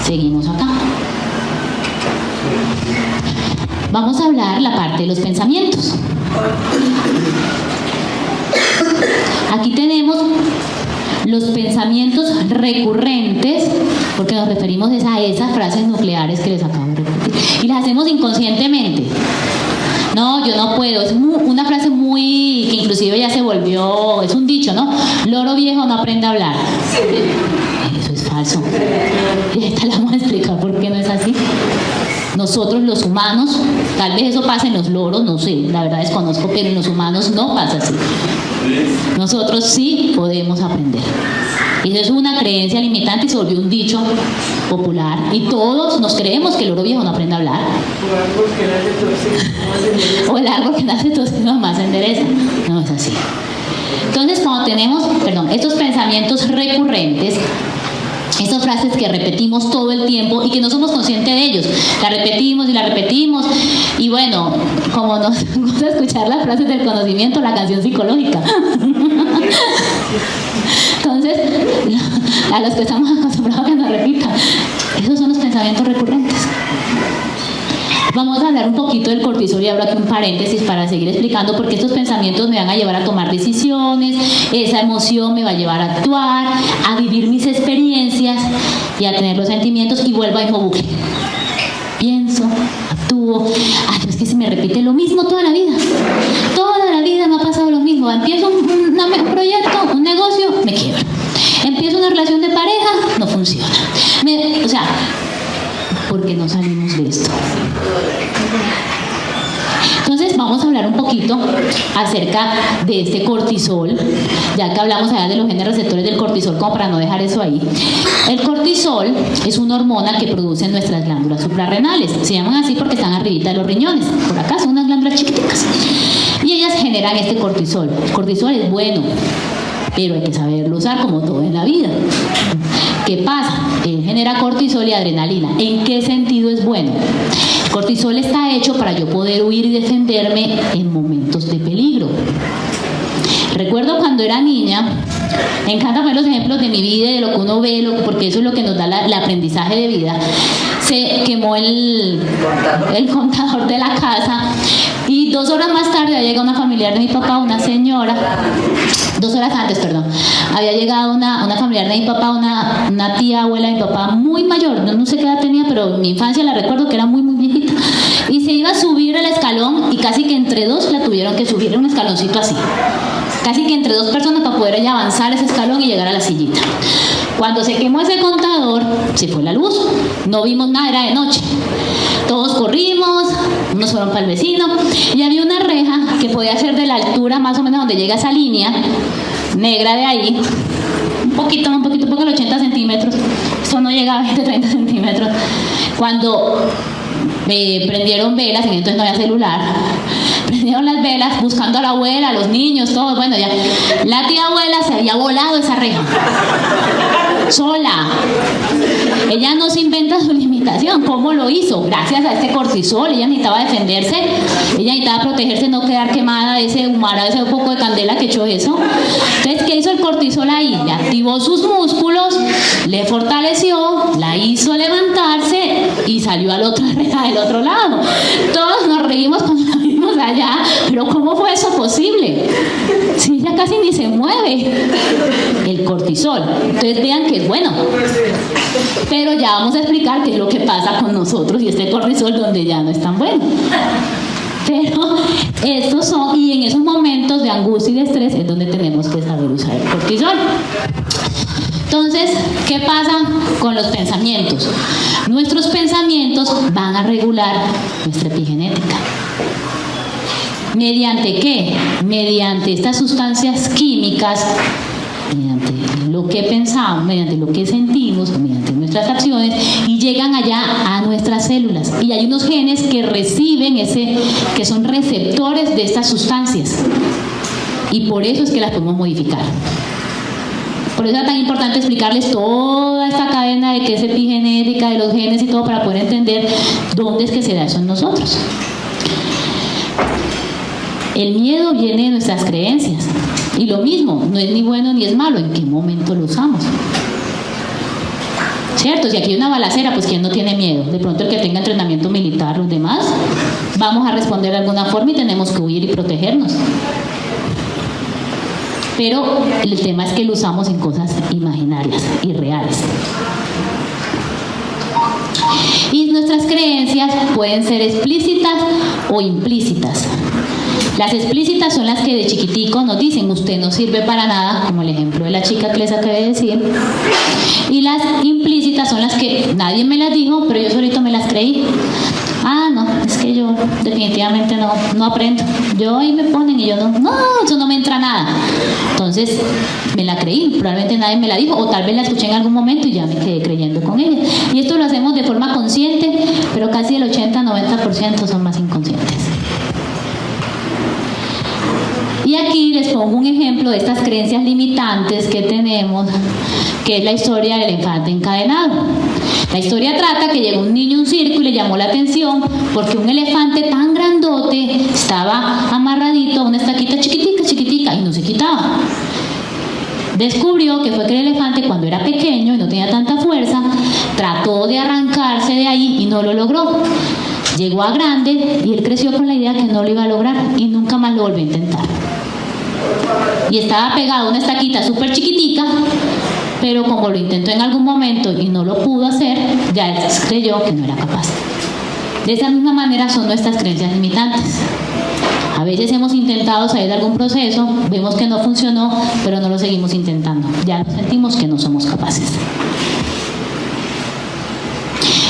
Seguimos acá. Vamos a hablar la parte de los pensamientos. Aquí tenemos los pensamientos recurrentes, porque nos referimos a esas frases nucleares que les acabo de repetir, y las hacemos inconscientemente. No, yo no puedo. Es una frase muy, que inclusive ya se volvió, es un dicho, ¿no? Loro viejo no aprende a hablar. Eso es falso. Y esta la vamos a explicar por qué no es así. Nosotros los humanos, tal vez eso pasa en los loros, no sé, la verdad desconozco, pero en los humanos no pasa así. Nosotros sí podemos aprender. Eso es una creencia limitante y se volvió un dicho popular. Y todos nos creemos que el loro viejo no aprende a hablar. O el árbol que nace torcido más se endereza. No es así. Entonces, cuando tenemos, estos pensamientos recurrentes, estas frases que repetimos todo el tiempo y que no somos conscientes de ellos, la repetimos y la repetimos, y bueno, como nos gusta escuchar las frases del conocimiento, la canción psicológica. Entonces, a los que estamos acostumbrados a que nos repitan, esos son los pensamientos recurrentes. Vamos a hablar un poquito del cortisol y abro aquí un paréntesis para seguir explicando, porque estos pensamientos me van a llevar a tomar decisiones, esa emoción me va a llevar a actuar, a vivir mis experiencias y a tener los sentimientos, y vuelvo al mismo bucle. Pienso, actúo, pero es que se me repite lo mismo toda la vida. Toda la vida me ha pasado lo mismo. Empiezo un proyecto, un negocio, me quiebro. Empiezo una relación de pareja, no funciona. ¿Por qué no salimos de esto? Entonces vamos a hablar un poquito acerca de este cortisol, ya que hablamos allá de los genes receptores del cortisol, como para no dejar eso ahí. El cortisol es una hormona que producen nuestras glándulas suprarrenales. Se llaman así porque están arribita de los riñones. Por acá son unas glándulas chiquiticas. Y ellas generan este cortisol. El cortisol es bueno, pero hay que saberlo usar, como todo en la vida. ¿Qué pasa? Él genera cortisol y adrenalina. ¿En qué sentido es bueno? El cortisol está hecho para yo poder huir y defenderme en momentos de peligro. Recuerdo cuando era niña, me encanta ver los ejemplos de mi vida y de lo que uno ve, porque eso es lo que nos da el aprendizaje de vida. Se quemó el contador de la casa y 2 horas más tarde llega una familiar de mi papá, una señora, 2 horas antes, perdón, había llegado una familiar de mi papá, una tía abuela de mi papá muy mayor, no sé qué edad tenía, pero en mi infancia la recuerdo que era muy muy viejita, y se iba a subir el escalón y casi que entre dos la tuvieron que subir, un escaloncito así, casi que entre 2 personas para poder ella avanzar ese escalón y llegar a la sillita. Cuando se quemó ese contador, se fue la luz, no vimos nada, era de noche. Todos corrimos, unos fueron para el vecino, y había una reja que podía ser de la altura más o menos donde llega esa línea negra de ahí, un poquito, porque 80 centímetros, eso no llegaba a 20, 30 centímetros. Cuando prendieron velas, en entonces no había celular, prendieron las velas buscando a la abuela, a los niños, todos, bueno, ya la tía abuela se había volado esa reja sola. Ella no se inventa su limitación. ¿Cómo lo hizo? Gracias a este cortisol. Ella necesitaba defenderse, ella necesitaba protegerse, no quedar quemada de ese humara, de ese poco de candela que echó eso. Entonces, ¿qué hizo el cortisol ahí? Le activó sus músculos, le fortaleció, la hizo levantarse y salió a la otra reja del otro lado. Todos nos reímos cuando la vimos allá, pero ¿cómo fue eso posible? Si ella casi ni se mueve. El cortisol. Entonces vean que es bueno. Pero ya vamos a explicar qué es lo que pasa con nosotros y este cortisol donde ya no es tan bueno. Pero estos son, y en esos momentos de angustia y de estrés es donde tenemos que saber usar el cortisol. Entonces, ¿qué pasa con los pensamientos? Nuestros pensamientos van a regular nuestra epigenética. ¿Mediante qué? Mediante estas sustancias químicas, mediante lo que pensamos, mediante lo que sentimos, mediante nuestras acciones, y llegan allá a nuestras células. Y hay unos genes que reciben que son receptores de estas sustancias. Y por eso es que las podemos modificar. Por eso es tan importante explicarles toda esta cadena de que es epigenética, de los genes y todo, para poder entender dónde es que se da eso en nosotros. El miedo viene de nuestras creencias. Y lo mismo, no es ni bueno ni es malo, ¿en qué momento lo usamos? ¿Cierto? Si aquí hay una balacera, pues ¿quién no tiene miedo? De pronto el que tenga entrenamiento militar, los demás, vamos a responder de alguna forma y tenemos que huir y protegernos. Pero el tema es que lo usamos en cosas imaginarias, irreales. Y nuestras creencias pueden ser explícitas o implícitas. Las explícitas son las que de chiquitico nos dicen usted no sirve para nada, como el ejemplo de la chica que les acabé de decir. Y las implícitas son las que nadie me las dijo, pero yo solito me las creí. Ah, no, es que yo definitivamente no aprendo. Yo ahí me ponen y yo no, eso no me entra nada. Entonces me la creí, probablemente nadie me la dijo, o tal vez la escuché en algún momento y ya me quedé creyendo con ella. Y esto lo hacemos de forma consciente, pero casi el 80-90% son más inconscientes. Y aquí les pongo un ejemplo de estas creencias limitantes que tenemos, que es la historia del elefante encadenado. La historia trata que llegó un niño a un circo y le llamó la atención porque un elefante tan grandote estaba amarradito a una estaquita chiquitica y no se quitaba. Descubrió que fue que el elefante, cuando era pequeño y no tenía tanta fuerza, trató de arrancarse de ahí y no lo logró. Llegó a grande y él creció con la idea que no lo iba a lograr y nunca más lo volvió a intentar. Y estaba pegado a una estaquita súper chiquitica, pero como lo intentó en algún momento y no lo pudo hacer, ya él creyó que no era capaz. De esa misma manera son nuestras creencias limitantes. A veces hemos intentado salir de algún proceso, vemos que no funcionó, pero no lo seguimos intentando. Ya sentimos que no somos capaces.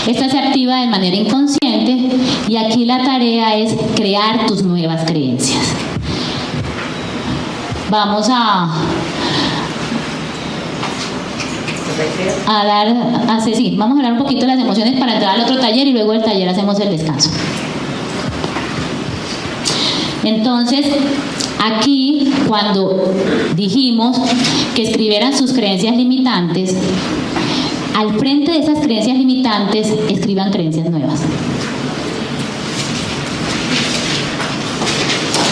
Esta se activa de manera inconsciente y aquí la tarea es crear tus nuevas creencias. Vamos a hablar un poquito de las emociones para entrar al otro taller y luego del taller hacemos el descanso. Entonces, aquí cuando dijimos que escribieran sus creencias limitantes, al frente de esas creencias limitantes escriban creencias nuevas.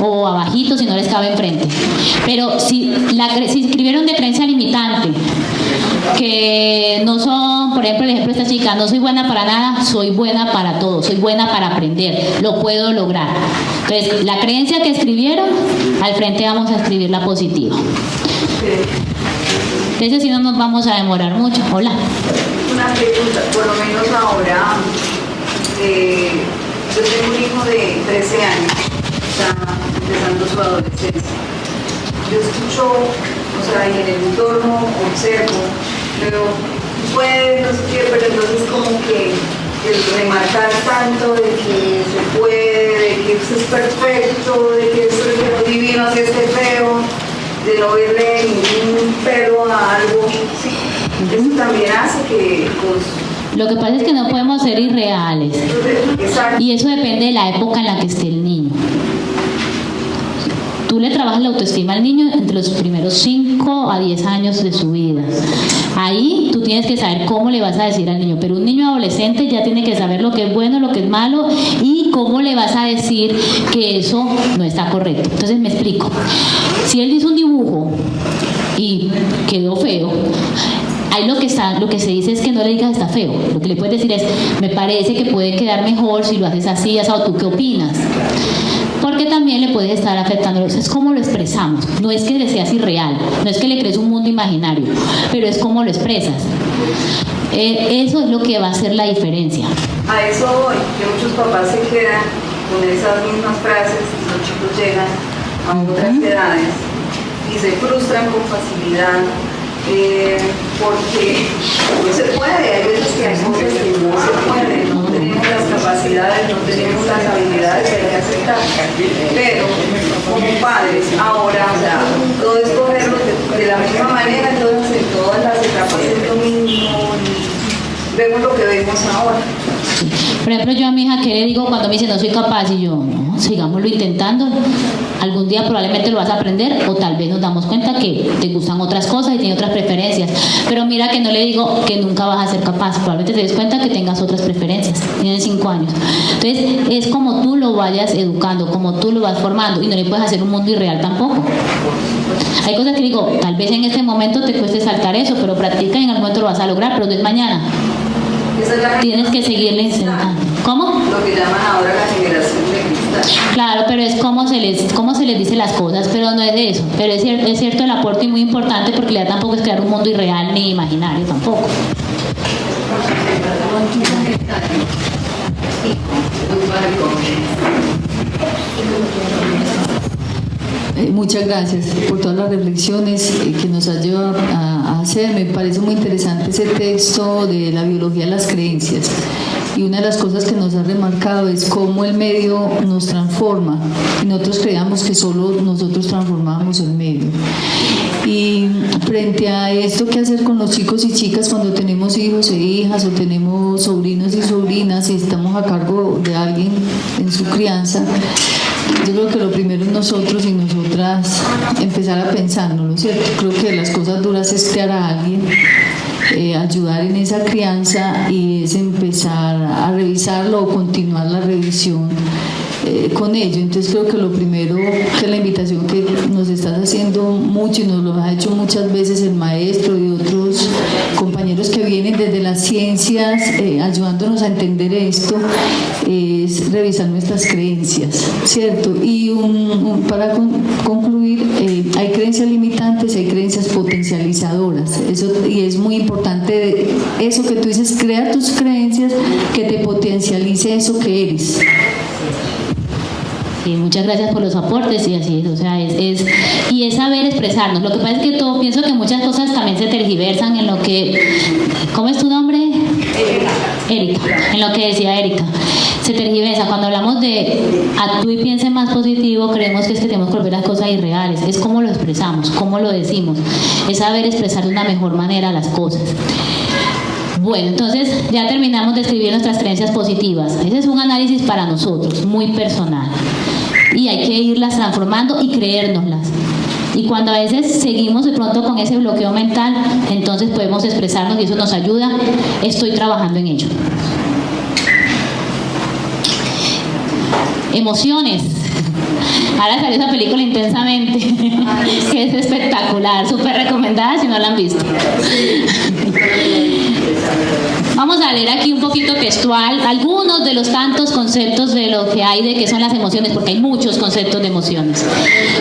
O abajito si no les cabe enfrente. Pero si escribieron de creencia limitante, que no son, por ejemplo, el ejemplo de esta chica, no soy buena para nada, soy buena para todo, soy buena para aprender, lo puedo lograr. Entonces, la creencia que escribieron, al frente vamos a escribir la positiva. Entonces, si no nos vamos a demorar mucho. Hola. Una pregunta, por lo menos ahora, yo tengo un hijo de 13 años, está empezando su adolescencia. Yo escucho, y en el entorno observo, pero puede, no sé qué, pero entonces como que el remarcar tanto de que se puede, de que eso es perfecto, de que eso es lo divino, así esté feo, de no verle ningún pelo a algo, sí. Eso también hace que lo que pasa es que no podemos ser irreales. Exacto. Y eso depende de la época en la que esté el niño. Tú le trabajas la autoestima al niño entre los primeros 5 a 10 años de su vida. Ahí tú tienes que saber cómo le vas a decir al niño. Pero un niño adolescente ya tiene que saber lo que es bueno, lo que es malo y cómo le vas a decir que eso no está correcto. Entonces me explico. Si él hizo un dibujo y quedó feo, ahí lo que se dice es que no le digas está feo. Lo que le puedes decir es, me parece que puede quedar mejor si lo haces así, o ¿tú qué opinas? Porque también le puede estar afectando. Es como lo expresamos. No es que le seas irreal, no es que le crees un mundo imaginario, pero es como lo expresas. Eso es lo que va a hacer la diferencia. A eso voy, que muchos papás se quedan con esas mismas frases y los chicos llegan a otras edades y se frustran con facilidad. Porque no se puede, hay veces que hay cosas que no se pueden, no tenemos las capacidades, no tenemos las habilidades de aceptar, pero como padres ahora, todo es cogerlo de la misma manera, entonces en todas las etapas es lo mismo, vemos lo que vemos ahora. Por ejemplo, yo a mi hija, ¿qué le digo cuando me dice no soy capaz? Y yo, no, sigámoslo intentando. Algún día probablemente lo vas a aprender o tal vez nos damos cuenta que te gustan otras cosas y tienes otras preferencias. Pero mira que no le digo que nunca vas a ser capaz, probablemente te des cuenta que tengas otras preferencias. Tienes 5 años. Entonces es como tú lo vayas educando, como tú lo vas formando, y no le puedes hacer un mundo irreal tampoco. Hay cosas que digo, tal vez en este momento te cueste saltar eso, pero practica y en algún momento lo vas a lograr, pero no es mañana. Tienes que seguirle intentando. ¿Cómo? Lo que llaman ahora la generación de cristal. Claro, pero es cómo se les dice las cosas, pero no es de eso. Pero es cierto el aporte y muy importante, porque la idea tampoco es crear un mundo irreal ni imaginario tampoco. Muchas gracias por todas las reflexiones que nos has llevado a hacer. Me parece muy interesante ese texto de la biología de las creencias. Y una de las cosas que nos ha remarcado es cómo el medio nos transforma. Y nosotros creíamos que solo nosotros transformábamos el medio. Y frente a esto, ¿qué hacer con los chicos y chicas cuando tenemos hijos e hijas o tenemos sobrinos y sobrinas y estamos a cargo de alguien en su crianza? Yo creo que lo primero es nosotros y nosotras empezar a pensarlo, ¿no es cierto? Creo que de las cosas duras es crear a alguien, ayudar en esa crianza, y es empezar a revisarlo o continuar la revisión con ello. Entonces creo que lo primero, que la invitación que nos estás haciendo mucho y nos lo ha hecho muchas veces el maestro y otros compañeros que vienen desde las ciencias ayudándonos a entender esto, es revisar nuestras creencias, ¿cierto? Y para concluir, hay creencias limitantes y hay creencias potencializadoras. Y es muy importante eso que tú dices, crea tus creencias que te potencialice eso que eres. Sí, muchas gracias por los aportes, y así es, o sea, es saber expresarnos. Lo que pasa es que pienso que muchas cosas también se tergiversan en lo que, ¿cómo es tu nombre? Erika, en lo que decía Erika. Se tergiversa. Cuando hablamos de actúe y piense más positivo, creemos que es que tenemos que volver las cosas irreales. Es cómo lo expresamos, cómo lo decimos. Es saber expresar de una mejor manera las cosas. Bueno, entonces ya terminamos de escribir nuestras creencias positivas. Ese es un análisis para nosotros, muy personal. Y hay que irlas transformando y creérnoslas. Y cuando a veces seguimos de pronto con ese bloqueo mental, entonces podemos expresarnos y eso nos ayuda. Estoy trabajando en ello. Emociones. Ahora salió esa película Intensamente, que es espectacular, súper recomendada si no la han visto. Vamos a leer aquí un poquito textual algunos de los tantos conceptos de lo que hay de qué son las emociones, porque hay muchos conceptos de emociones.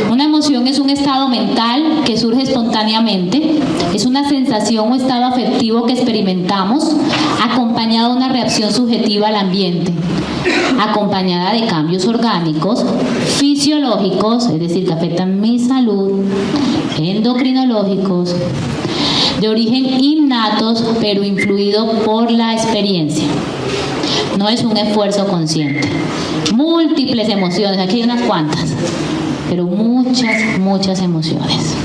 Una emoción es un estado mental que surge espontáneamente, es una sensación o estado afectivo que experimentamos acompañado de una reacción subjetiva al ambiente, acompañada de cambios orgánicos, fisiológicos, es decir, que afectan mi salud, endocrinológicos, de origen innatos, pero influido por la experiencia. No es un esfuerzo consciente. Múltiples emociones, aquí hay unas cuantas, pero muchas emociones.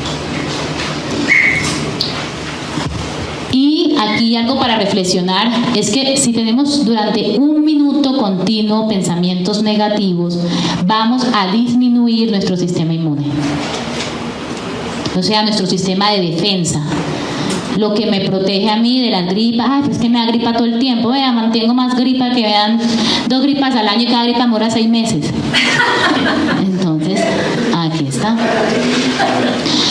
Y aquí algo para reflexionar es que si tenemos durante un minuto continuo pensamientos negativos, vamos a disminuir nuestro sistema inmune, o sea, nuestro sistema de defensa. Lo que me protege a mí de las gripas, pues que me da gripa todo el tiempo, vea, mantengo más gripa que me dan 2 gripas al año y cada gripa me dura 6 meses. Entonces, aquí está.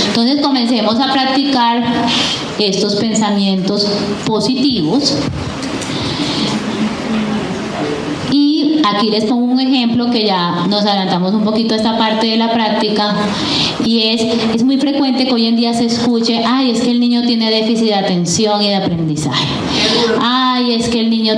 Entonces comencemos a practicar estos pensamientos positivos. Y aquí les pongo un ejemplo que ya nos adelantamos un poquito a esta parte de la práctica, y es muy frecuente que hoy en día se escuche, ay, es que el niño tiene déficit de atención y de aprendizaje. Ay, es que el niño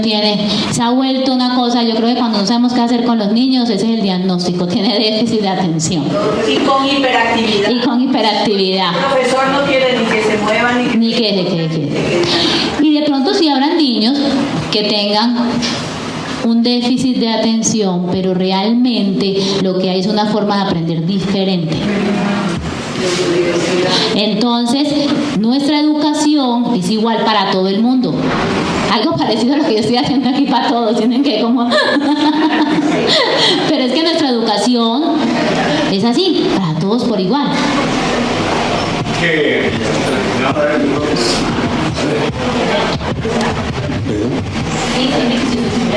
se ha vuelto una cosa, yo creo que cuando no sabemos qué hacer con los niños, ese es el diagnóstico, tiene déficit de atención. Y con hiperactividad. Y con hiperactividad. El profesor no quiere ni que se muevan ni que se quede. Y de pronto si habrán niños que tengan un déficit de atención, pero realmente lo que hay es una forma de aprender diferente. Entonces, nuestra educación es igual para todo el mundo. Algo parecido a lo que yo estoy haciendo aquí para todos, tienen que como... Pero es que nuestra educación Es así, para todos por igual.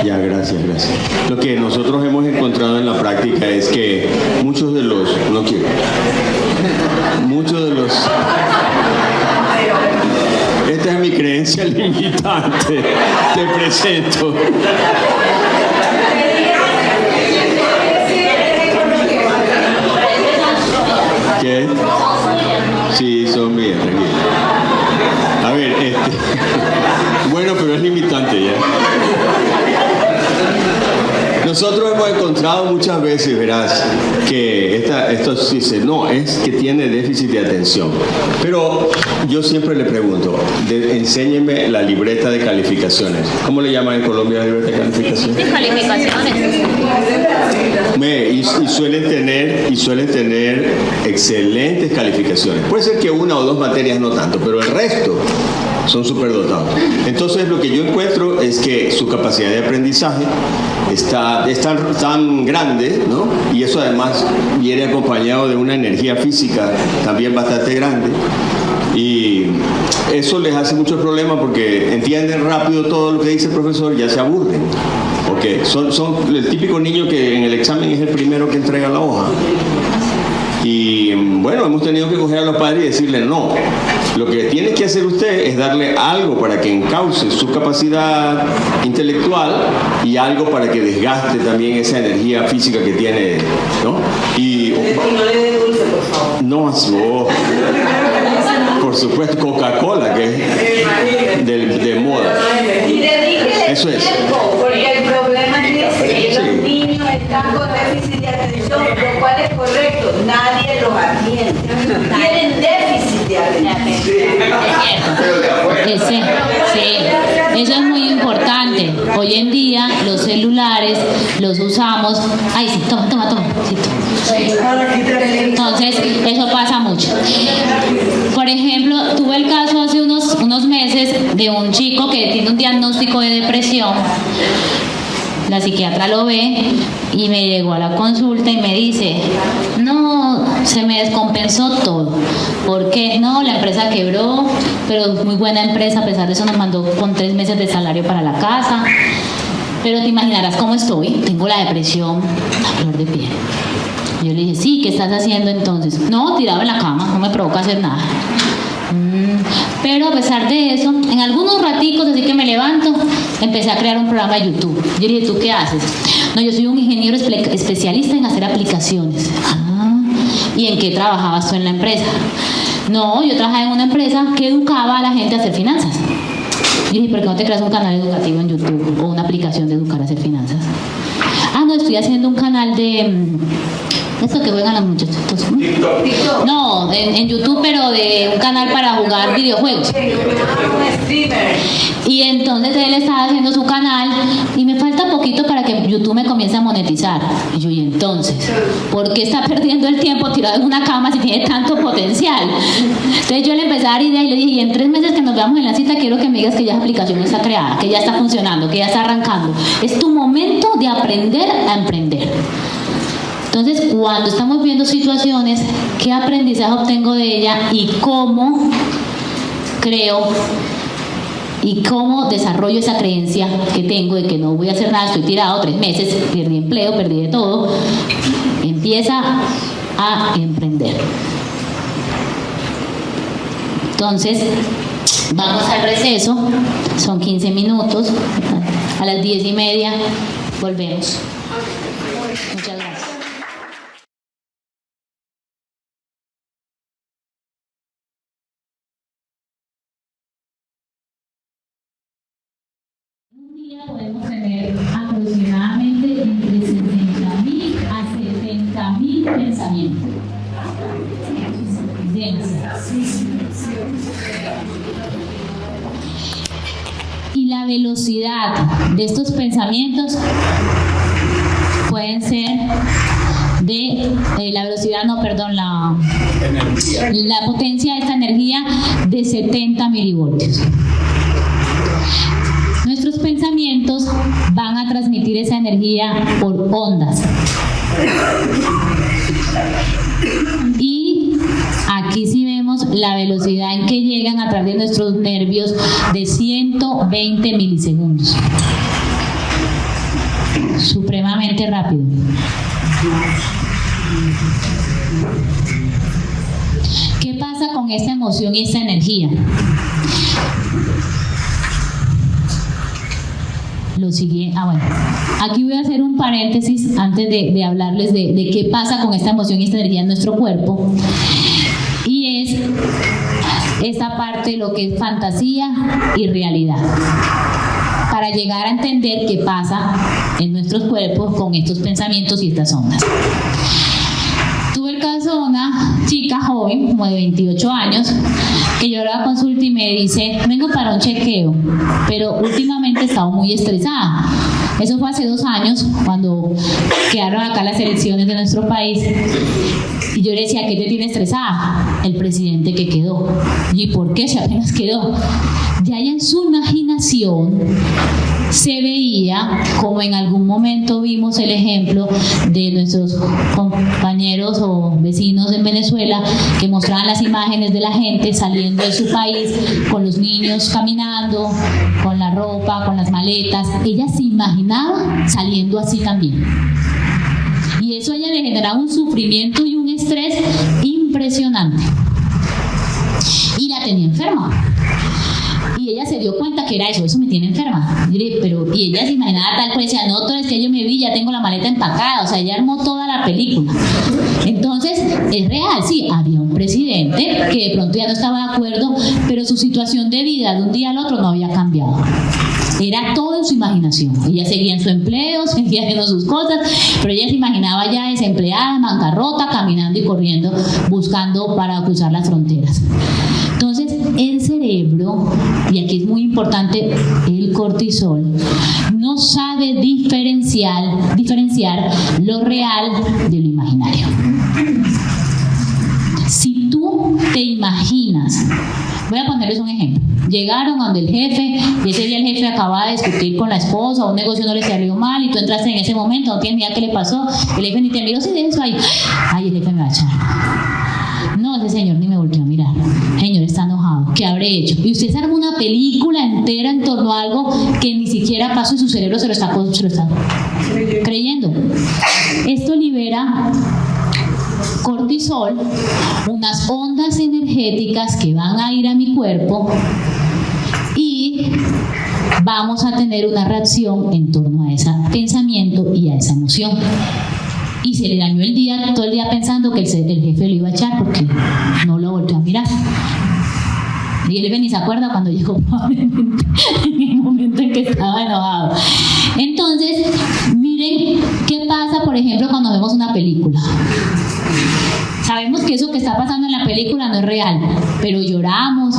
Ya, gracias. Lo que nosotros hemos encontrado en la práctica es que muchos de los esta es mi creencia limitante, te presento. ¿Qué? Sí, son mías, tranquilo. A ver, bueno, pero es limitante ya. Nosotros hemos encontrado muchas veces, verás, que esto sí dice, no, es que tiene déficit de atención. Pero yo siempre le pregunto, enséñeme la libreta de calificaciones. ¿Cómo le llaman en Colombia la libreta de calificaciones? Calificaciones. Y suelen tener excelentes calificaciones. Puede ser que una o dos materias no tanto, pero el resto son superdotados. Entonces lo que yo encuentro es que su capacidad de aprendizaje es tan grande, ¿no? Y eso además viene acompañado de una energía física también bastante grande. Y eso les hace muchos problemas porque entienden rápido todo lo que dice el profesor y ya se aburren. Okay. Son el típico niño que en el examen es el primero que entrega la hoja. Y bueno, hemos tenido que coger a los padres y decirle no. Lo que tiene que hacer usted es darle algo para que encauce su capacidad intelectual y algo para que desgaste también esa energía física que tiene, ¿no? Y no le dé dulce, por favor. No, por supuesto, Coca-Cola, que es de moda. Y dedíquele eso es. Tiempo, porque el problema es que Sí. los niños están con déficit de atención, lo cual es correcto, nadie los atiende. Tienen déficit de atención. Eso es muy importante. Hoy en día los celulares los usamos. Ay, sí, toma. Sí, entonces, eso pasa mucho. Por ejemplo, tuve el caso hace unos meses de un chico que tiene un diagnóstico de depresión. La psiquiatra lo ve y me llegó a la consulta y me dice, no, se me descompensó todo. ¿Por qué? No, la empresa quebró, pero es muy buena empresa, a pesar de eso nos mandó con 3 meses de salario para la casa. Pero te imaginarás cómo estoy, tengo la depresión a flor de piel. Yo le dije, sí, ¿qué estás haciendo entonces? No, tirado en la cama, no me provoca hacer nada. Pero a pesar de eso, en algunos raticos, así que me levanto, empecé a crear un programa de YouTube. Yo le dije, ¿tú qué haces? No, yo soy un ingeniero especialista en hacer aplicaciones. ¿Y en qué trabajabas tú en la empresa? No, yo trabajaba en una empresa que educaba a la gente a hacer finanzas. Yo dije, ¿por qué no te creas un canal educativo en YouTube o una aplicación de educar a hacer finanzas? No, estoy haciendo un canal de... Eso que juegan los muchachos. TikTok. No, en YouTube, pero de un canal para jugar videojuegos. Y entonces él estaba haciendo su canal y me falta poquito para que YouTube me comience a monetizar. Y yo, ¿y entonces? ¿Por qué está perdiendo el tiempo tirado en una cama si tiene tanto potencial? Entonces yo le empecé a dar idea y le dije, y en 3 meses que nos veamos en la cita quiero que me digas que ya la aplicación está creada, que ya está funcionando, que ya está arrancando. Es tu momento de aprender a emprender. Entonces, cuando estamos viendo situaciones, ¿qué aprendizaje obtengo de ella y cómo creo y cómo desarrollo esa creencia que tengo de que no voy a hacer nada, estoy tirado 3 meses, perdí empleo, perdí de todo? Empieza a emprender. Entonces, vamos al receso, son 15 minutos, a las 10:30 volvemos. Muchas gracias. Podemos tener aproximadamente entre 70.000 a 70.000 pensamientos. Y la velocidad de estos pensamientos pueden ser la potencia de esta energía de 70 milivoltios. Nuestros pensamientos van a transmitir esa energía por ondas. Y aquí sí vemos la velocidad en que llegan a través de nuestros nervios de 120 milisegundos. Supremamente rápido. ¿Qué pasa con esta emoción y esta energía? Lo siguiente, bueno, aquí voy a hacer un paréntesis antes de hablarles de qué pasa con esta emoción y esta energía en nuestro cuerpo, y es esta parte de lo que es fantasía y realidad, para llegar a entender qué pasa en nuestros cuerpos con estos pensamientos y estas ondas. Tuve el caso de una chica joven, como de 28 años, que yo la consulta y me dice, vengo para un chequeo, pero últimamente he estado muy estresada. Eso fue hace 2 años, cuando quedaron acá las elecciones de nuestro país. Y yo le decía, ¿qué te tiene estresada? El presidente que quedó. ¿Y por qué? Si apenas quedó. Ya en su imaginación se veía, como en algún momento vimos el ejemplo de nuestros compañeros o vecinos en Venezuela, que mostraban las imágenes de la gente saliendo de su país con los niños caminando, con la ropa, con las maletas. Ella se imaginaba saliendo así también. Y eso a ella le generaba un sufrimiento y un estrés impresionante. Y la tenía enferma. Y ella se dio cuenta que era eso me tiene enferma. Y ella se imaginaba tal, pues decía, no, todo es que yo me vi, ya tengo la maleta empacada. O sea, ella armó toda la película. Entonces, es real, sí, había un presidente que de pronto ya no estaba de acuerdo, pero su situación de vida de un día al otro no había cambiado. Era todo en su imaginación. Ella seguía en su empleo, seguía haciendo sus cosas, pero ella se imaginaba ya desempleada, en bancarrota, caminando y corriendo, buscando para cruzar las fronteras. Entonces, el cerebro, y aquí es muy importante el cortisol, no sabe diferenciar lo real de lo imaginario. Si tú te imaginas, voy a ponerles un ejemplo. Llegaron donde el jefe, y ese día el jefe acababa de discutir con la esposa, un negocio no le salió mal, y tú entraste en ese momento, no tienes ni idea qué le pasó, el jefe ni te miró, si de eso ahí, ay, el jefe me va a echar. No, ese señor ni me volvió a mirar. Señor está enojado, ¿qué habré hecho? Y usted se arma una película entera en torno a algo que ni siquiera pasó y su cerebro se lo está creyendo. Esto libera cortisol, unas ondas energéticas que van a ir a mi cuerpo y vamos a tener una reacción en torno a ese pensamiento y a esa emoción. Y se le dañó el día, todo el día pensando que el jefe lo iba a echar porque no lo volvió a mirar. Y el jefe ni se acuerda cuando llegó, probablemente en el momento en que estaba enojado. Entonces, miren qué pasa, por ejemplo, cuando vemos una película. Sabemos que eso que está pasando en la película no es real, pero lloramos.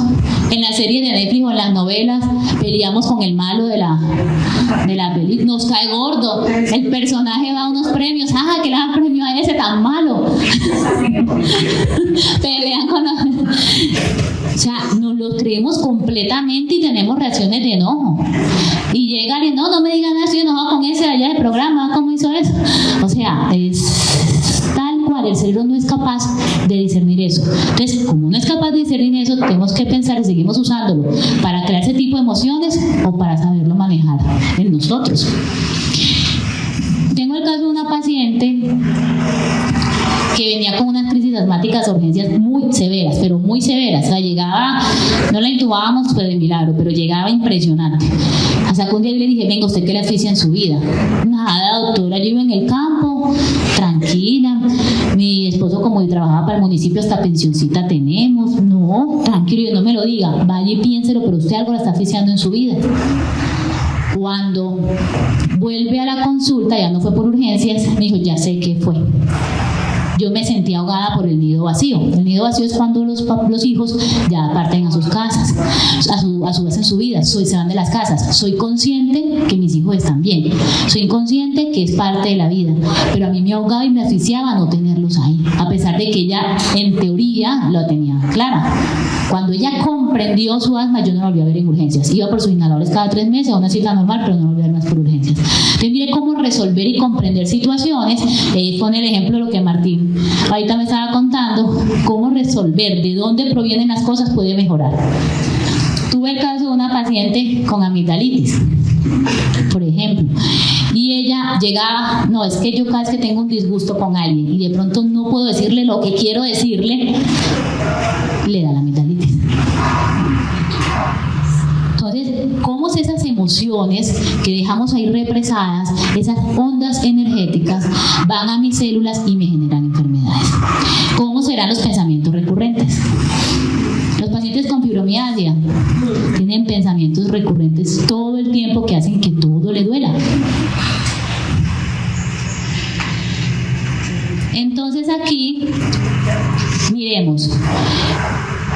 En las series de Netflix o en las novelas peleamos con el malo de la película. Nos cae gordo. El personaje va a unos premios. ¡Ah, que le dan premio a ese tan malo! Pelean con los... O sea, nos lo creemos completamente y tenemos reacciones de enojo. Y llega alguien, no me digan nada, estoy enojado con ese de allá del programa, ¿cómo hizo eso? O sea, es tal cual, el cerebro no es capaz de discernir eso. Entonces, como no es capaz de discernir eso, tenemos que pensar y seguimos usándolo para crear ese tipo de emociones o para saberlo manejar en nosotros. Tengo el caso de una paciente que venía con unas crisis asmáticas de urgencias muy severas, pero muy severas. O sea, llegaba, no la intubábamos pues de milagro, pero llegaba impresionante. Hasta que un día le dije, venga, ¿usted qué le asfixia en su vida? Nada, doctora, yo vivo en el campo, tranquila. Mi esposo, como trabajaba para el municipio, hasta pensioncita tenemos. No, tranquilo, no me lo diga. Vaya y piénselo, pero usted algo la está asfixiando en su vida. Cuando vuelve a la consulta, ya no fue por urgencias, me dijo, ya sé qué fue. Yo me sentí ahogada por el nido vacío. El nido vacío es cuando los hijos ya parten a sus casas, a su vez en su vida, se van de las casas. Soy consciente que mis hijos están bien, soy consciente que es parte de la vida, pero a mí me ahogaba y me asfixiaba no tenerlos ahí, a pesar de que ella en teoría lo tenía clara. Cuando ella comprendió su asma, yo no la volví a ver en urgencias. Iba por sus inhaladores cada 3 meses, a una cita normal, pero no la volví a ver más por urgencias. Entonces, mire cómo resolver y comprender situaciones. Con el ejemplo de lo que Martín ahorita me estaba contando cómo resolver, de dónde provienen las cosas puede mejorar. Tuve el caso de una paciente con amigdalitis, por ejemplo, y ella llegaba, no, es que yo cada vez que tengo un disgusto con alguien y de pronto no puedo decirle lo que quiero decirle, le da la amigdalitis. Entonces, ¿cómo esas emociones que dejamos ahí represadas, esas ondas energéticas, van a mis células y me generan enfermedades? ¿Cómo serán los pensamientos recurrentes? Los pacientes con fibromialgia tienen pensamientos recurrentes todo el tiempo que hacen que todo le duela. Entonces aquí, miremos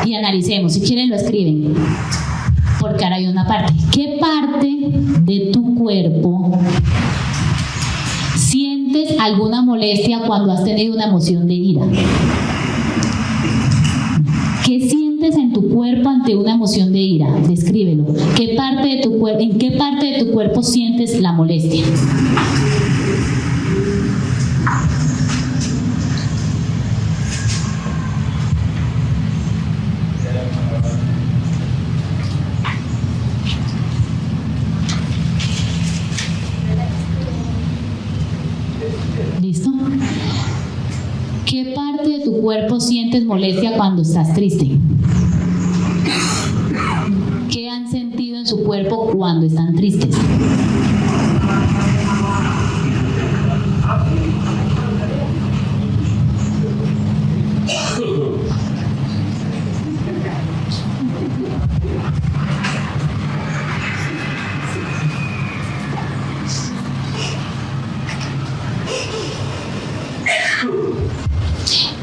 y analicemos, si quieren lo escriben, porque ahora hay una parte. ¿Qué parte de tu cuerpo sientes alguna molestia cuando has tenido una emoción de ira? ¿Qué sientes en tu cuerpo ante una emoción de ira? Descríbelo. ¿Qué parte de tu cuerpo, en qué parte de tu cuerpo sientes la molestia? ¿Listo? ¿Qué parte de tu cuerpo sientes molestia cuando estás triste? ¿Qué han sentido en su cuerpo cuando están tristes?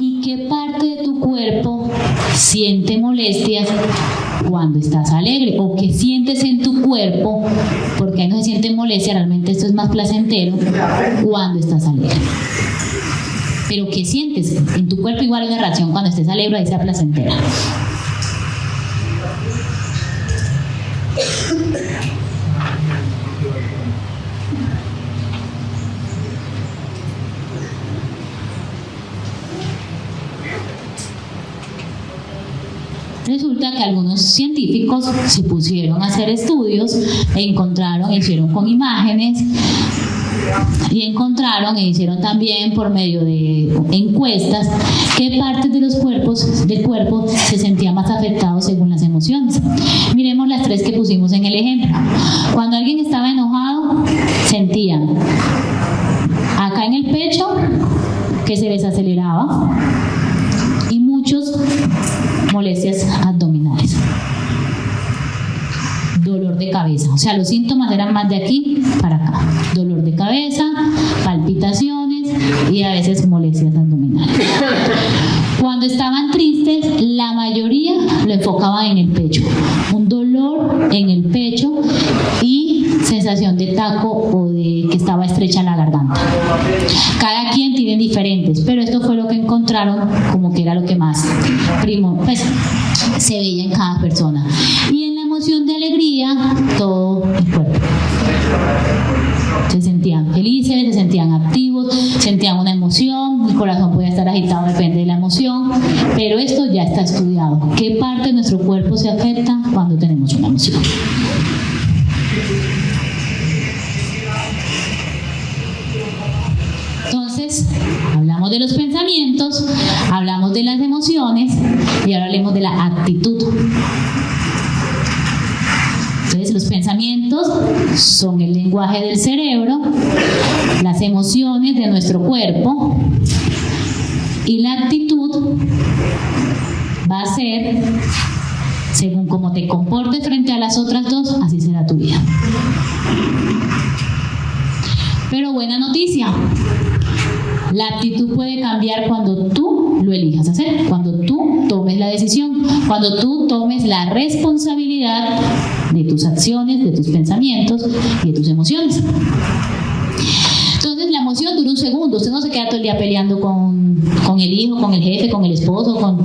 ¿Y qué parte de tu cuerpo siente molestias cuando estás alegre? ¿O qué sientes en tu cuerpo? Porque ahí no se siente molestia, realmente esto es más placentero, cuando estás alegre. Pero ¿qué sientes? En tu cuerpo igual hay una reacción cuando estés alegre, ahí sea placentera. Resulta que algunos científicos se pusieron a hacer estudios e hicieron con imágenes y encontraron e hicieron también por medio de encuestas qué partes de los cuerpos del cuerpo se sentían más afectados según las emociones. Miremos las tres que pusimos en el ejemplo. Cuando alguien estaba enojado, sentían acá en el pecho que se les aceleraba y muchos molestias abdominales, dolor de cabeza, o sea, los síntomas eran más de aquí para acá, dolor de cabeza, palpitaciones y a veces molestias abdominales. Cuando estaban tristes, la mayoría lo enfocaban en el pecho, un dolor en el pecho y sensación de taco o de que estaba estrecha la garganta. Cada quien tiene diferentes, pero esto fue lo que encontraron como que era lo que más se veía en cada persona. Y en la emoción de alegría, todo el cuerpo. Se sentían felices, se sentían activos, sentían una emoción, el corazón podía estar agitado, depende de la emoción, pero esto ya está estudiado. ¿Qué parte de nuestro cuerpo se afecta cuando tenemos una emoción? Entonces, hablamos de los pensamientos, hablamos de las emociones y ahora hablemos de la actitud. Entonces, los pensamientos son el lenguaje del cerebro, las emociones de nuestro cuerpo y la actitud va a ser, según cómo te comportes frente a las otras dos, así será tu vida. Pero buena noticia, la actitud puede cambiar cuando tú lo elijas hacer, cuando tú tomes la decisión, cuando tú tomes la responsabilidad de tus acciones, de tus pensamientos y de tus emociones. Entonces la emoción dura un segundo, usted no se queda todo el día peleando con el hijo, con el jefe, con el esposo,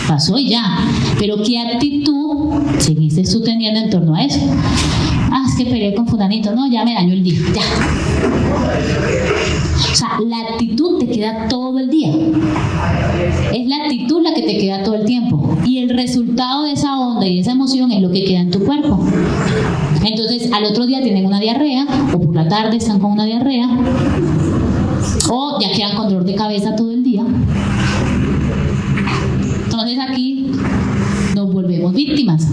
pasó y ya. Pero ¿qué actitud seguiste tú teniendo en torno a eso? es que peleé con fulanito, no, ya me dañó el día, ya. O sea, la actitud te queda todo el día. Es la actitud la que te queda todo el tiempo. Y el resultado de esa onda y de esa emoción es lo que queda en tu cuerpo. Entonces, al otro día tienen una diarrea, o por la tarde están con una diarrea, o ya quedan con dolor de cabeza todo el día. Entonces aquí nos volvemos víctimas.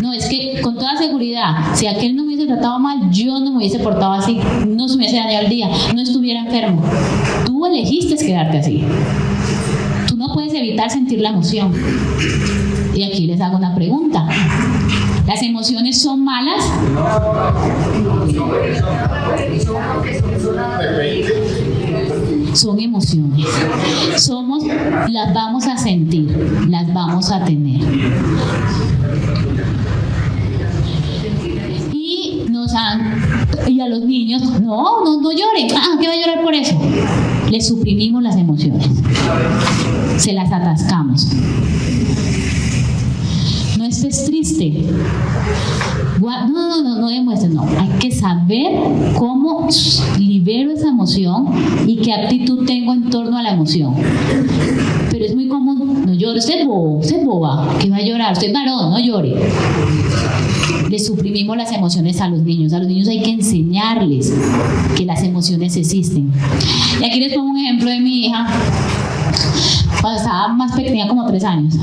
No, es que con toda seguridad, si aquel no me hubiese tratado mal, yo no me hubiese portado así, no se me hubiese dañado el día, no estuviera enfermo. Tú elegiste quedarte así. Tú no puedes evitar sentir la emoción. Y aquí les hago una pregunta. ¿Las emociones son malas? Son emociones. Las vamos a sentir, las vamos a tener. Y a los niños, no lloren. ¿Qué va a llorar por eso? Les suprimimos las emociones. Se las atascamos. No estés triste. No demuestres, no. Hay que saber cómo libero esa emoción y qué actitud tengo en torno a la emoción. Pero es muy común, no llore, usted es bobo, usted es boba, que va a llorar, usted es varón, no llore. Le suprimimos las emociones a los niños. A los niños hay que enseñarles que las emociones existen. Y aquí les pongo un ejemplo de mi hija. Cuando estaba más pequeña, como 3 años,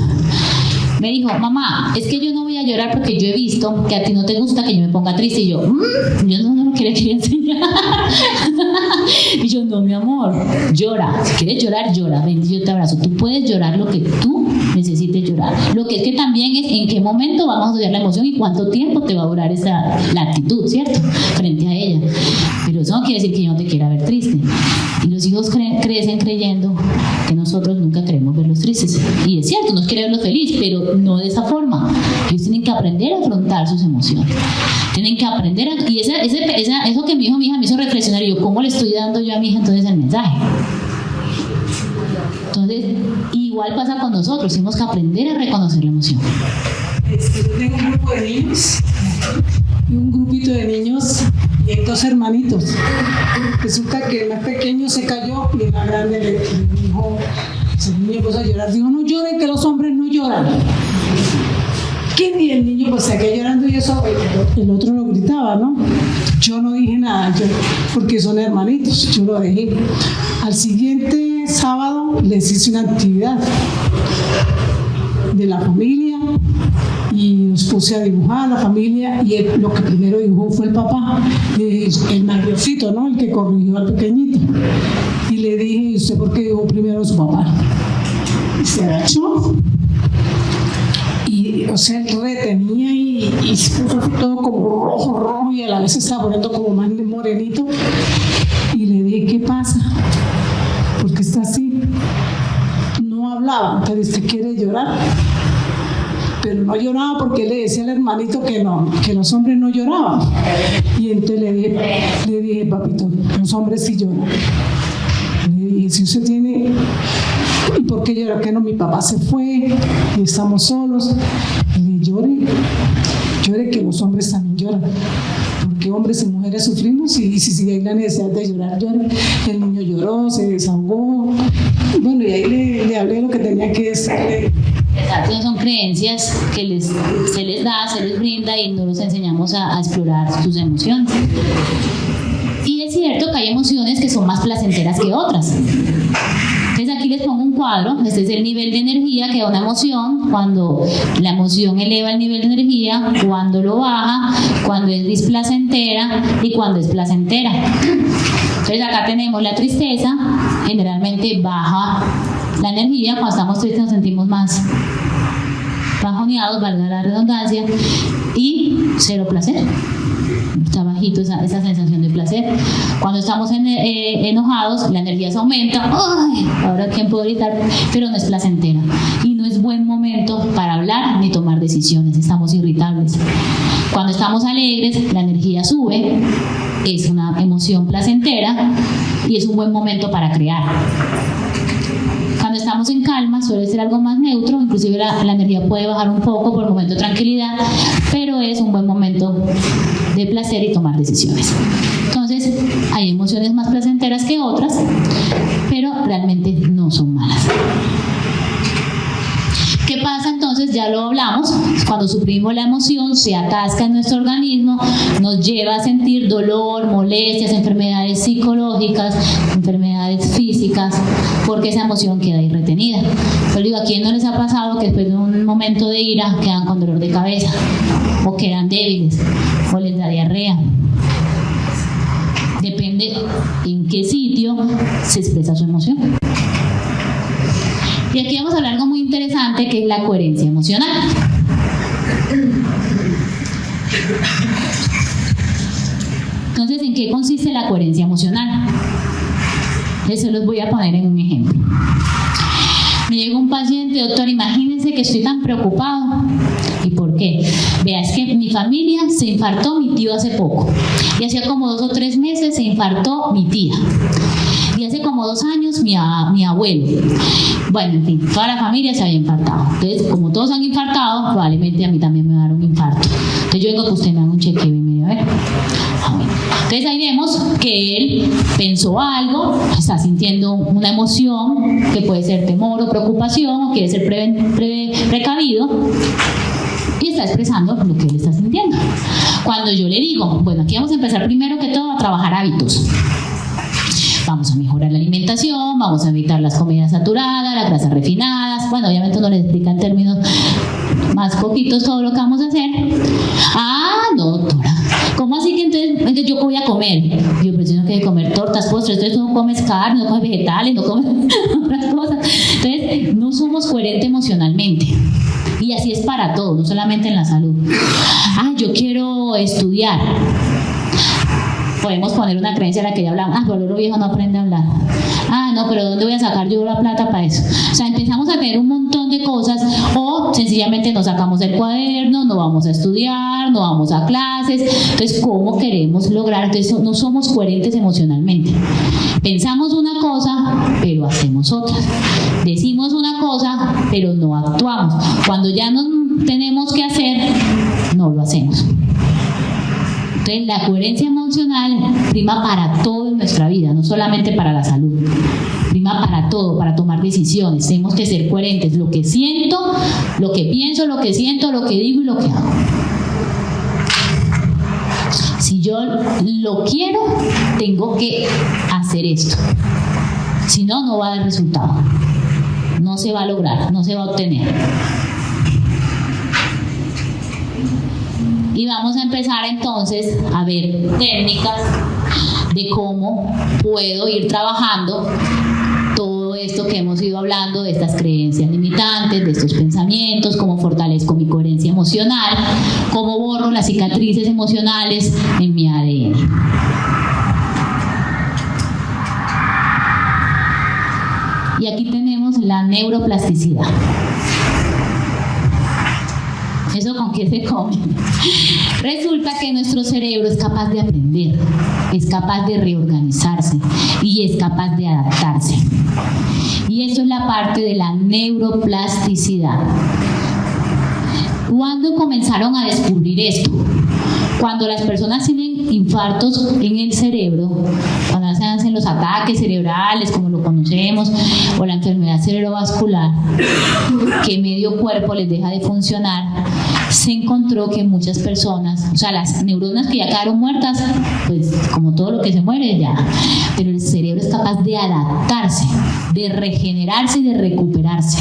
me dijo: mamá, es que yo no voy a llorar porque yo he visto que a ti no te gusta que yo me ponga triste. Y yo no lo quería enseñar. Y yo, no, mi amor, llora. Si quieres llorar, llora. Ven, yo te abrazo. Tú puedes llorar lo que tú necesites llorar. Lo que es que también es en qué momento vamos a asociar la emoción y cuánto tiempo te va a durar la actitud, ¿cierto? Frente a ella. Pero eso no quiere decir que yo no te quiera ver triste. Y los hijos crecen creyendo que nosotros nunca queremos verlos tristes. Y es cierto, nos quiere verlos felices, pero no de esa forma. Ellos tienen que aprender a afrontar sus emociones. Tienen que aprender a... Y eso que mi hija me hizo reflexionar. Y yo, ¿cómo le estoy dando yo a mi hija entonces el mensaje? Entonces, igual pasa con nosotros. Tenemos que aprender a reconocer la emoción. Yo tengo un grupo de niños y un grupito de niños y hay 2 hermanitos. Resulta que el más pequeño se cayó y el más grande le dijo, el niño empezó a llorar. Dijo: no lloren, que los hombres no lloran. ¿Quién? Y el niño pues se quedó llorando y eso, el otro lo gritaba, ¿no? Yo no dije nada, porque son hermanitos, yo lo dejé. Al siguiente sábado les hice una actividad de la familia y los puse a dibujar a la familia y lo que primero dibujó fue el papá, el mayorcito, ¿no? El que corrigió al pequeñito. Y le dije: ¿y usted por qué dibujó primero a su papá? Y se agachó. Y, o sea, él retenía y se puso todo como rojo y a la vez se estaba poniendo como más morenito. Y le dije: ¿qué pasa? ¿Por qué está así? No hablaba, pero usted quiere llorar. Pero no lloraba porque le decía al hermanito que los hombres no lloraban. Y entonces le dije: papito, los hombres sí lloran. Le dije: si usted tiene... ¿Y por qué llora? Que no, mi papá se fue y estamos solos. Y le dije: llore, que los hombres también lloran. Porque hombres y mujeres sufrimos y si hay la necesidad de llorar, llore. El niño lloró, se desahogó. Bueno, y ahí le hablé lo que tenía que decirle. Exacto, son creencias que se les da, se les brinda y no los enseñamos a explorar sus emociones. Y es cierto que hay emociones que son más placenteras que otras. Entonces aquí les pongo un cuadro. Este es el nivel de energía que da una emoción. Cuando la emoción eleva el nivel de energía, cuando lo baja, cuando es displacentera y cuando es placentera. Entonces acá tenemos la tristeza. Generalmente baja la energía. Cuando estamos tristes nos sentimos más bajoneados, valga la redundancia, y 0 placer. Está bajito esa sensación de placer. Cuando estamos enojados, la energía se aumenta. ¡Ay! Ahora quién puede gritar, pero no es placentera. Y no es buen momento para hablar ni tomar decisiones. Estamos irritables. Cuando estamos alegres, la energía sube. Es una emoción placentera y es un buen momento para crear. Cuando Cuando estamos en calma suele ser algo más neutro, inclusive la energía puede bajar un poco por el momento de tranquilidad, pero es un buen momento de placer y tomar decisiones. Entonces, hay emociones más placenteras que otras, pero realmente no son malas. ¿Qué pasa entonces? Ya lo hablamos, cuando suprimimos la emoción se atasca en nuestro organismo, nos lleva a sentir dolor, molestias, enfermedades psicológicas, enfermedades físicas, porque esa emoción queda ahí retenida. Yo digo, ¿a quién no les ha pasado que después de un momento de ira quedan con dolor de cabeza, o quedan débiles, o les da diarrea? Depende en qué sitio se expresa su emoción. Y aquí vamos a hablar algo muy interesante, que es la coherencia emocional. Entonces, ¿en qué consiste la coherencia emocional? Eso los voy a poner en un ejemplo. Me llega un paciente, doctor, imagínense que estoy tan preocupado. ¿Y por qué? Vea, es que mi familia se infartó mi tío hace poco. Y hacía como 2 o 3 meses se infartó mi tía. Y hace como 2 años mi abuelo. Bueno, en fin, toda la familia se había infartado. Entonces, como todos han infartado, probablemente a mí también me va a dar un infarto. Entonces yo vengo que usted me haga un chequeo y me diga, a ver. Bueno. Entonces ahí vemos que él pensó algo, está sintiendo una emoción, que puede ser temor o preocupación, o quiere ser precavido, y está expresando lo que él está sintiendo. Cuando yo le digo, bueno, aquí vamos a empezar primero que todo a trabajar hábitos. Vamos a mejorar la alimentación, vamos a evitar las comidas saturadas, las grasas refinadas. Bueno, obviamente uno les explica en términos más poquitos todo lo que vamos a hacer. Ah, no, doctora, ¿cómo así que entonces yo voy a comer? Yo pues tengo que comer tortas, postres, entonces no comes carne, no comes vegetales, no comes otras cosas. Entonces no somos coherentes emocionalmente. Y así es para todo, no solamente en la salud. Ah, yo quiero estudiar. Podemos poner una creencia a la que ya hablamos. Ah, pero el viejo no aprende a hablar. Ah, no, pero ¿dónde voy a sacar yo la plata para eso? O sea, empezamos a tener un montón de cosas, o sencillamente nos sacamos el cuaderno, no vamos a estudiar, no vamos a clases. Entonces, ¿cómo queremos lograr? Entonces, no somos coherentes emocionalmente. Pensamos una cosa, pero hacemos otra. Decimos una cosa, pero no actuamos. Cuando ya no tenemos que hacer, no lo hacemos. Entonces, la coherencia emocional prima para todo en nuestra vida, no solamente para la salud. Prima para todo, para tomar decisiones. Tenemos que ser coherentes. Lo que siento, lo que pienso, lo que siento, lo que digo y lo que hago. Si yo lo quiero, tengo que hacer esto. Si no, no va a dar resultado. No se va a lograr, no se va a obtener. Y vamos a empezar entonces a ver técnicas de cómo puedo ir trabajando todo esto que hemos ido hablando, de estas creencias limitantes, de estos pensamientos, cómo fortalezco mi coherencia emocional, cómo borro las cicatrices emocionales en mi ADN. Y aquí tenemos la neuroplasticidad. ¿Eso con qué se come? Resulta que nuestro cerebro es capaz de aprender, es capaz de reorganizarse y es capaz de adaptarse. Y eso es la parte de la neuroplasticidad. ¿Cuándo comenzaron a descubrir esto? Cuando las personas tienen infartos en el cerebro, cuando se hacen los ataques cerebrales, como lo conocemos, o la enfermedad cerebrovascular, que medio cuerpo les deja de funcionar, se encontró que muchas personas, o sea, las neuronas que ya quedaron muertas, pues como todo lo que se muere ya, pero el cerebro es capaz de adaptarse, de regenerarse y de recuperarse.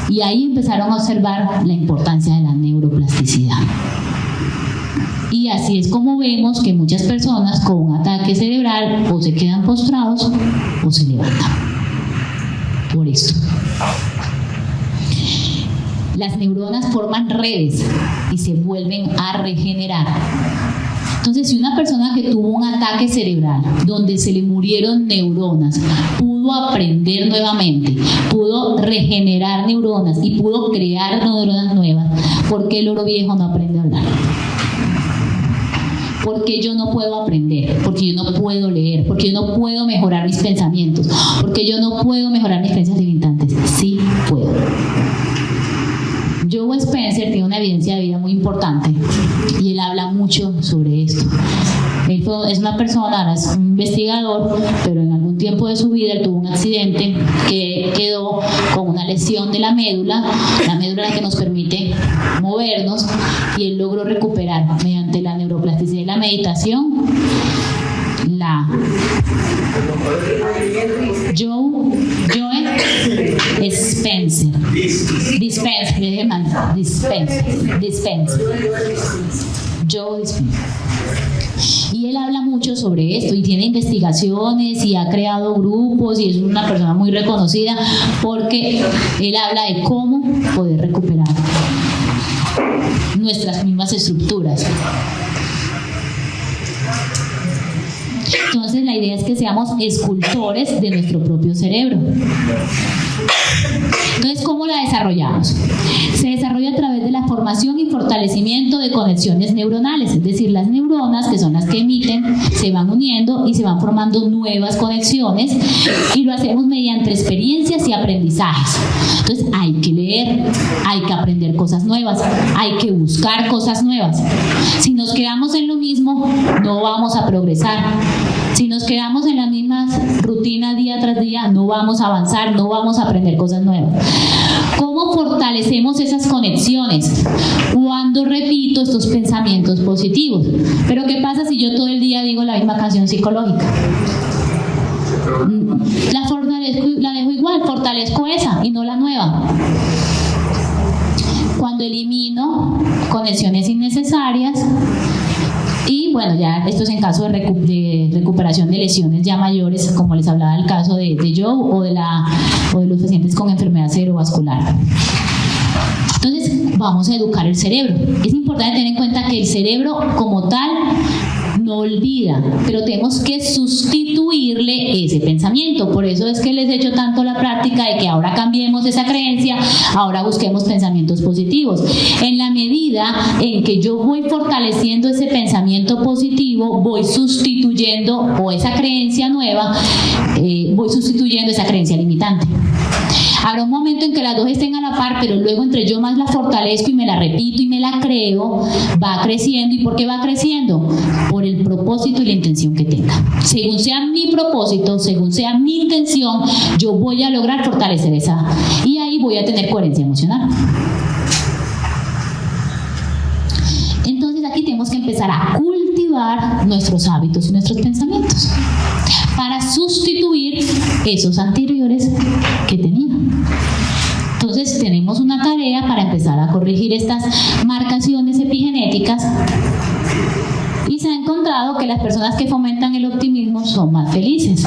Y ahí empezaron a observar la importancia de la neuroplasticidad. Y así es como vemos que muchas personas con un ataque cerebral o se quedan postrados o se levantan. Por esto. Las neuronas forman redes y se vuelven a regenerar. Entonces, si una persona que tuvo un ataque cerebral donde se le murieron neuronas pudo aprender nuevamente, pudo regenerar neuronas y pudo crear neuronas nuevas, ¿por qué el oro viejo no aprende a hablar? Porque yo no puedo aprender, porque yo no puedo leer, porque yo no puedo mejorar mis pensamientos, porque yo no puedo mejorar mis creencias limitantes. antes, sí puedo. Joe Spencer tiene una evidencia de vida muy importante y él habla mucho sobre esto. Él es una persona, ahora es un investigador, pero en algún tiempo de su vida él tuvo un accidente que quedó con una lesión de la médula es la que nos permite movernos, y él logró recuperar mediante la neuroplasticidad y la meditación Joe Spencer. Joe Dispenza. Y él habla mucho sobre esto y tiene investigaciones y ha creado grupos y es una persona muy reconocida porque él habla de cómo poder recuperar nuestras mismas estructuras. Entonces la idea es que seamos escultores de nuestro propio cerebro. Entonces, ¿cómo la desarrollamos? Se desarrolla a través de la formación y fortalecimiento de conexiones neuronales, es decir, las neuronas, que son las que emiten, se van uniendo y se van formando nuevas conexiones, y lo hacemos mediante experiencias y aprendizajes. Entonces, hay que leer, hay que aprender cosas nuevas, hay que buscar cosas nuevas. Si nos quedamos en lo mismo, no vamos a progresar. Si nos quedamos en las mismas rutinas día tras día, no vamos a avanzar, no vamos a aprender cosas nuevas. ¿Cómo fortalecemos esas conexiones? Cuando repito estos pensamientos positivos. Pero ¿qué pasa si yo todo el día digo la misma canción psicológica? La dejo igual, fortalezco esa y no la nueva. Cuando elimino conexiones innecesarias, y bueno, ya esto es en caso de recuperación de lesiones ya mayores, como les hablaba del caso de Joe o de los pacientes con enfermedad cerebrovascular. Entonces, vamos a educar el cerebro. Es importante tener en cuenta que el cerebro como tal no olvida, pero tenemos que sustituirle ese pensamiento. Por eso es que les he hecho tanto la práctica de que ahora cambiemos esa creencia, ahora busquemos pensamientos positivos. En la medida en que yo voy fortaleciendo ese pensamiento positivo, voy sustituyendo, o esa creencia nueva, voy sustituyendo esa creencia limitante. Habrá un momento en que las dos estén a la par, pero luego entre yo más la fortalezco y me la repito y me la creo, va creciendo. ¿Y por qué va creciendo? Por el propósito y la intención que tenga. Según sea mi propósito, según sea mi intención, yo voy a lograr fortalecer esa, y ahí voy a tener coherencia emocional. Entonces aquí tenemos que empezar a cultivar nuestros hábitos y nuestros pensamientos para sustituir esos anteriores que tenía. Entonces tenemos una tarea para empezar a corregir estas marcaciones epigenéticas, y se ha encontrado que las personas que fomentan el optimismo son más felices.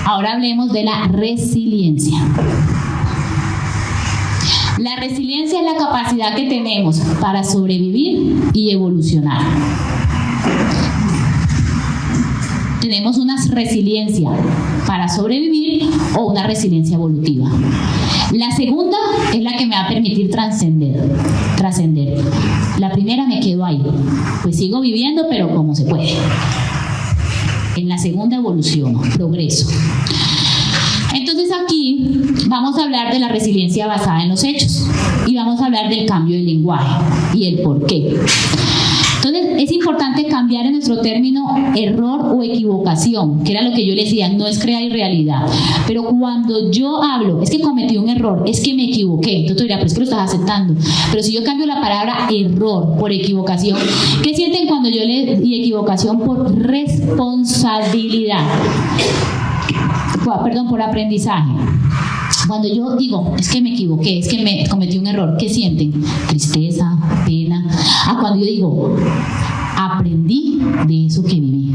Ahora hablemos de la resiliencia. La resiliencia es la capacidad que tenemos para sobrevivir y evolucionar. Tenemos una resiliencia para sobrevivir o una resiliencia evolutiva. La segunda es la que me va a permitir trascender. La primera me quedo ahí, pues sigo viviendo, pero como se puede. En la segunda evoluciono, progreso. Entonces aquí vamos a hablar de la resiliencia basada en los hechos y vamos a hablar del cambio del lenguaje y el por qué. Entonces es importante cambiar en nuestro término error o equivocación, que era lo que yo les decía, no es crear irrealidad. Pero cuando yo hablo, es que cometí un error, es que me equivoqué, entonces tú dirás, pero es que lo estás aceptando. Pero si yo cambio la palabra error por equivocación, ¿qué sienten cuando yo y equivocación por responsabilidad? Perdón, por aprendizaje. Cuando yo digo, es que me equivoqué, es que me cometí un error, ¿qué sienten? Tristeza, pena. Cuando yo digo, aprendí de eso que viví,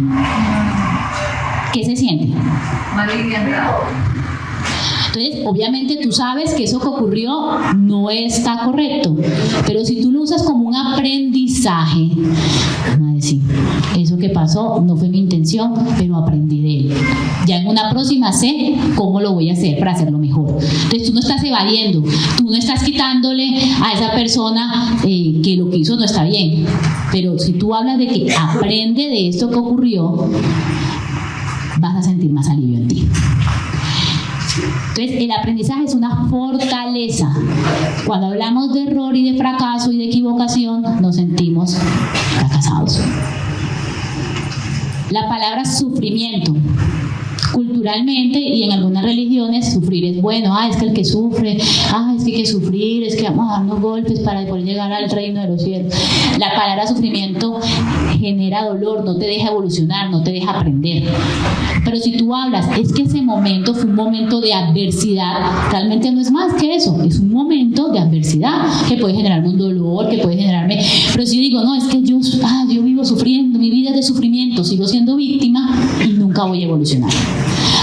¿qué se siente? Entonces, obviamente tú sabes que eso que ocurrió no está correcto, pero si tú lo usas como un aprendizaje, van a decir, eso que pasó no fue mi intención, pero aprendí de él. Ya en una próxima sé cómo lo voy a hacer para hacerlo mejor. Entonces tú no estás evadiendo, tú no estás quitándole a esa persona que lo que hizo no está bien, pero si tú hablas de que aprende de esto que ocurrió, vas a sentir más alivio en ti. Entonces, el aprendizaje es una fortaleza. Cuando hablamos de error y de fracaso y de equivocación, nos sentimos fracasados. La palabra sufrimiento. Culturalmente y en algunas religiones, sufrir es bueno. Es que el que sufre, es que hay que sufrir, es que vamos a darnos golpes para poder llegar al reino de los cielos. La palabra sufrimiento genera dolor, no te deja evolucionar, no te deja aprender. Pero si tú hablas, es que ese momento fue un momento de adversidad, realmente no es más que eso, es un momento de adversidad que puede generarme un dolor, que puede generarme. Pero si yo digo, no, es que yo vivo sufriendo, mi vida es de sufrimiento, sigo siendo víctima y nunca voy a evolucionar.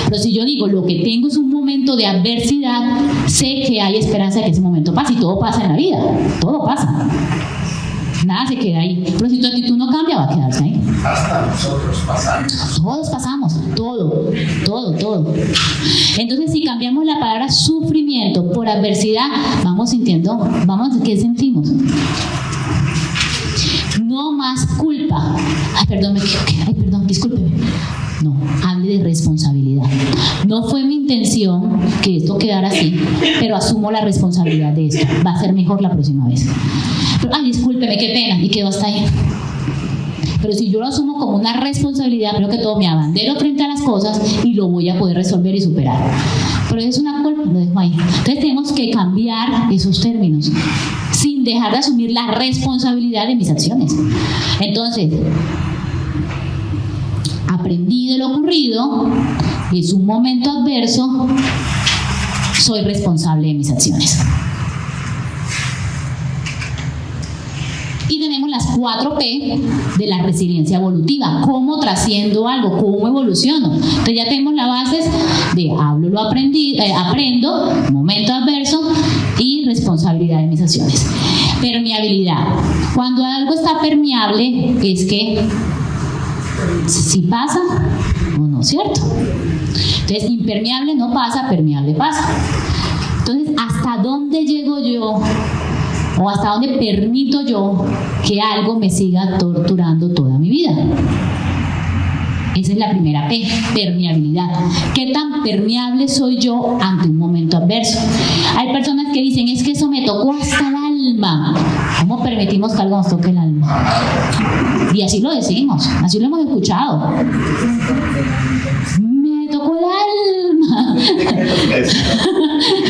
Pero si yo digo, lo que tengo es un momento de adversidad, sé que hay esperanza de que ese momento pase, y todo pasa en la vida, todo pasa. Nada se queda ahí. Pero si tu actitud no cambia, va a quedarse ahí. Hasta nosotros pasamos. Todos pasamos, todo. Entonces, si cambiamos la palabra sufrimiento por adversidad, ¿qué sentimos? No más culpa. Perdón, discúlpeme. No, hable de responsabilidad. No fue mi intención que esto quedara así, pero asumo la responsabilidad de esto. Va a ser mejor la próxima vez. Pero, discúlpeme, qué pena, y quedó hasta ahí. Pero si yo lo asumo como una responsabilidad, creo que todo me abandero frente a las cosas y lo voy a poder resolver y superar. Pero es una culpa, lo dejo ahí. Entonces tenemos que cambiar esos términos sin dejar de asumir la responsabilidad de mis acciones. Entonces, aprendí de lo ocurrido, es un momento adverso, soy responsable de mis acciones. Y tenemos las 4P de la resiliencia evolutiva. ¿Cómo trasciendo algo? ¿Cómo evoluciono? Entonces ya tenemos las bases de aprendo, momento adverso y responsabilidad de mis acciones. Permeabilidad. Cuando algo está permeable es que si pasa o no, ¿cierto? Entonces, impermeable no pasa, permeable pasa. Entonces, ¿hasta dónde llego yo? ¿O hasta dónde permito yo que algo me siga torturando toda mi vida? Esa es la primera P, permeabilidad. ¿Qué tan permeable soy yo ante un momento adverso? Hay personas que dicen, es que eso me tocó hasta el alma. ¿Cómo permitimos que algo nos toque el alma? Y así lo decimos, así lo hemos escuchado. Me tocó el alma.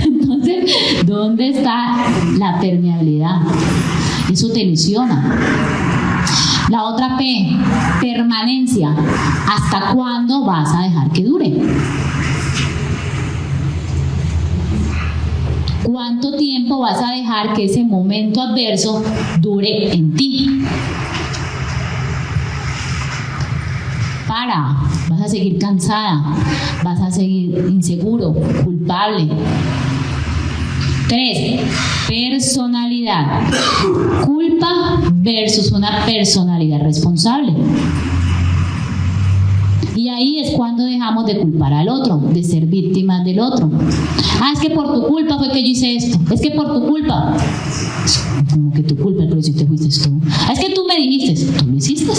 Entonces, ¿dónde está la permeabilidad? Eso te lesiona. La otra P, permanencia. ¿Hasta cuándo vas a dejar que dure? ¿Cuánto tiempo vas a dejar que ese momento adverso dure en ti? Vas a seguir cansada, vas a seguir inseguro, culpable. 3, personalidad. Culpa versus una personalidad responsable. Y ahí es cuando dejamos de culpar al otro, de ser víctimas del otro. Es que por tu culpa fue que yo hice esto. Es que por tu culpa. Como que tu culpa, pero si te fuiste tú. Es que tú me dijiste, tú lo hiciste.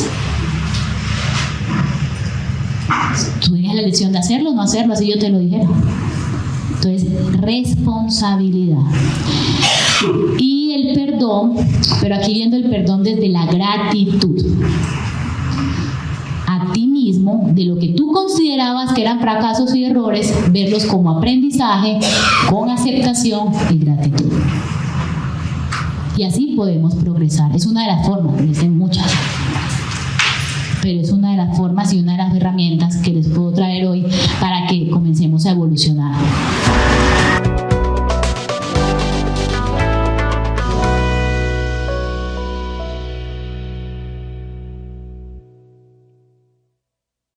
Tú tenías la elección de hacerlo o no hacerlo, así yo te lo dijera. Entonces, responsabilidad. Y el perdón, pero aquí viendo el perdón desde la gratitud. A ti mismo, de lo que tú considerabas que eran fracasos y errores, verlos como aprendizaje, con aceptación y gratitud. Y así podemos progresar. Es una de las formas, dicen muchas. Pero es una de las formas y una de las herramientas que les puedo traer hoy para que comencemos a evolucionar.